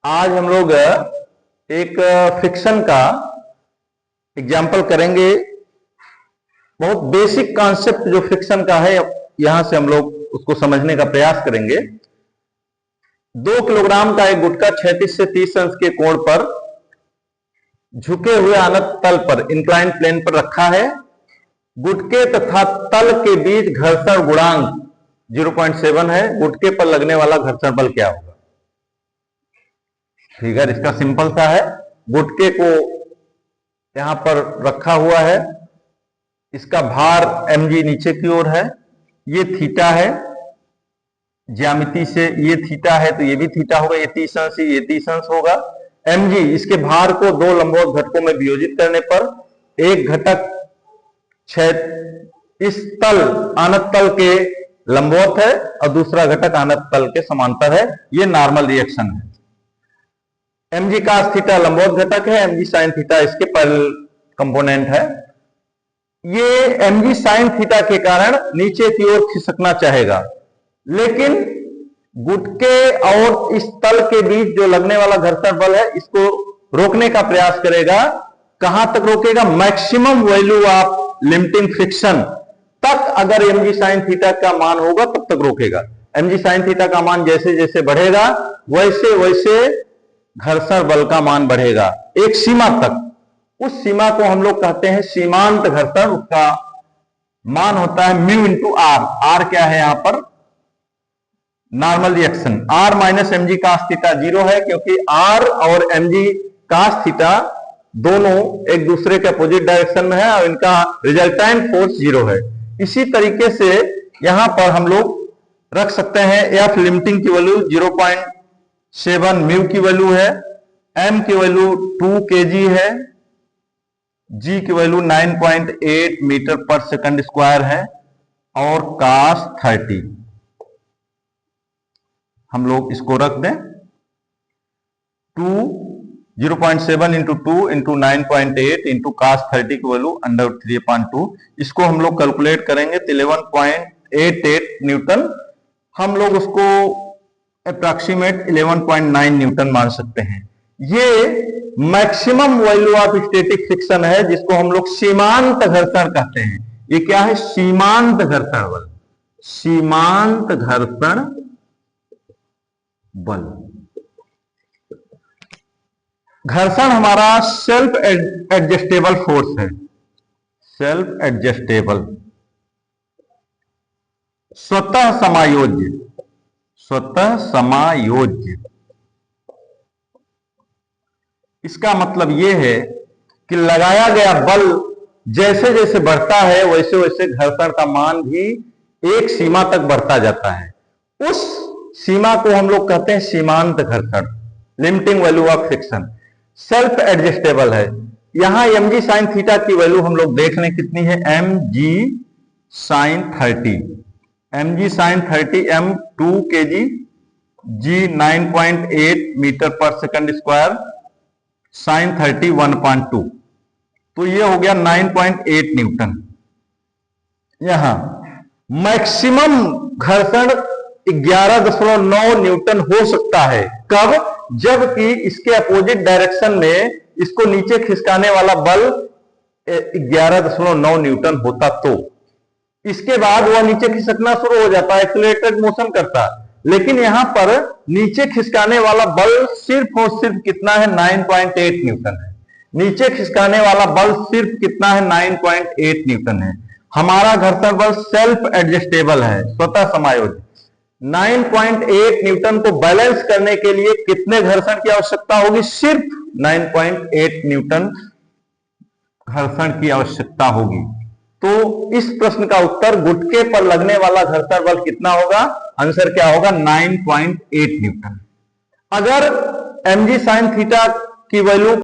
आज हम लोग एक फ्रिक्शन का एग्जाम्पल करेंगे। बहुत बेसिक कॉन्सेप्ट जो फ्रिक्शन का है, यहां से हम लोग उसको समझने का प्रयास करेंगे। 2 किलोग्राम का एक गुटका 36 से 30 अंश के कोण पर झुके हुए अनंत तल पर इंक्लाइन प्लेन पर रखा है। गुटके तथा तल के बीच घर्षण गुणांक 0.7 है। गुटके पर लगने वाला घर्षण बल क्या होगा? फिगर इसका सिंपल सा है। गुटके को यहां पर रखा हुआ है, इसका भार mg नीचे की ओर है, ये थीटा है। ज्यामिति से ये थीटा है तो ये भी थीटा होगा, ये 30 अंश ये 30 अंश होगा। mg इसके भार को 2 लंबवत घटकों में वियोजित करने पर एक घटक इस तल अनंत तल के लंबवत है और दूसरा घटक अनंत तल के समांतर है। ये नॉर्मल रिएक्शन है। mg cos थीटा लंबवत घटक है, mg sin थीटा इसके पैरेलल कंपोनेंट है। ये mg sin थीटा के कारण नीचे की ओर खिसकना चाहेगा, लेकिन गुटके और इस तल के बीच जो लगने वाला घर्षण बल है इसको रोकने का प्रयास करेगा। कहां तक रोकेगा? Maximum value of limiting friction तक। अगर mg sin थीटा का मान होगा तब तक रोकेगा। mg sin थीटा का मान जैसे जैसे बढ़ेगा वैसे वैसे घर्षण बल का मान बढ़ेगा एक सीमा तक। उस सीमा को हम लोग कहते हैं सीमांत घर्षण। उसका मान होता है म्यू इंटू आर। आर क्या है यहां पर? Normal reaction. R minus MG cos theta 0 है, क्योंकि आर और एमजी कास थीटा दोनों एक दूसरे के अपोजिट डायरेक्शन में है और इनका रिजल्टेंट फोर्स 0 है। इसी तरीके से यहां पर हम लोग रख सकते हैं एफ लिमिटिंग की वैल्यू 0.7 म्यू की वैल्यू है, एम की वैल्यू 2 kg है, जी की वैल्यू 9.8 मीटर पर सेकंड स्क्वायर है और cos 30 हम लोग इसको रख दें 0.7 इंटू 2 इंटू 9.8 इंटू cos 30 की वैल्यू √3/2। इसको हम लोग कैलकुलेट करेंगे तो 11.88 न्यूटन। हम लोग उसको अप्रॉक्सीमेट 11.9 न्यूटन मान सकते हैं। ये maximum value of static friction है, जिसको हम लोग सीमांत घर्षण कहते हैं। ये क्या है? सीमांत घर्षण बल। सीमांत घर्षण बल। घर्षण हमारा सेल्फ एडजस्टेबल फोर्स है। सेल्फ एडजस्टेबल, स्वतः समायोज्य। स्वतः समायोज्य इसका मतलब यह है कि लगाया गया बल जैसे जैसे बढ़ता है वैसे वैसे घर्षण का मान भी एक सीमा तक बढ़ता जाता है। उस सीमा को हम लोग कहते हैं सीमांत घर्षण, limiting value of friction. Self adjustable है। यहां mg sin थीटा की वैल्यू हम लोग देख लें कितनी है। mg sin 30, mg sin 30 m 2 kg, g 9.8 metre पर सेकंड स्क्वायर, sin 30 1.2, तो ये हो गया 9.8 न्यूटन। यहां मैक्सिमम घर्षण 11.9 न्यूटन हो सकता है। कब? जबकि इसके अपोजिट डायरेक्शन में इसको नीचे खिसकाने वाला बल 11.9 न्यूटन होता तो। इसके बाद वह नीचे खिसकना शुरू हो जाता है, एक्सीलरेटेड मोशन करता। लेकिन यहां पर नीचे खिसकाने वाला बल सिर्फ और सिर्फ कितना है? 9.8 न्यूटन है। नीचे खिसकाने वाला बल सिर्फ कितना है? 9.8 न्यूटन है। हमारा घर्षण बल सेल्फ एडजस्टेबल है, स्वतः समायोज्य। 9.8 न्यूटन को बैलेंस करने के लिए कितने घर्षण की आवश्यकता होगी? सिर्फ 9.8 न्यूटन घर्षण की आवश्यकता होगी। तो इस प्रश्न का उत्तर गुटके पर लगने वाला घर्षण बल कितना होगा? आंसर क्या होगा? 9.8 न्यूटन। अगर mg sin थीटा की वैल्यू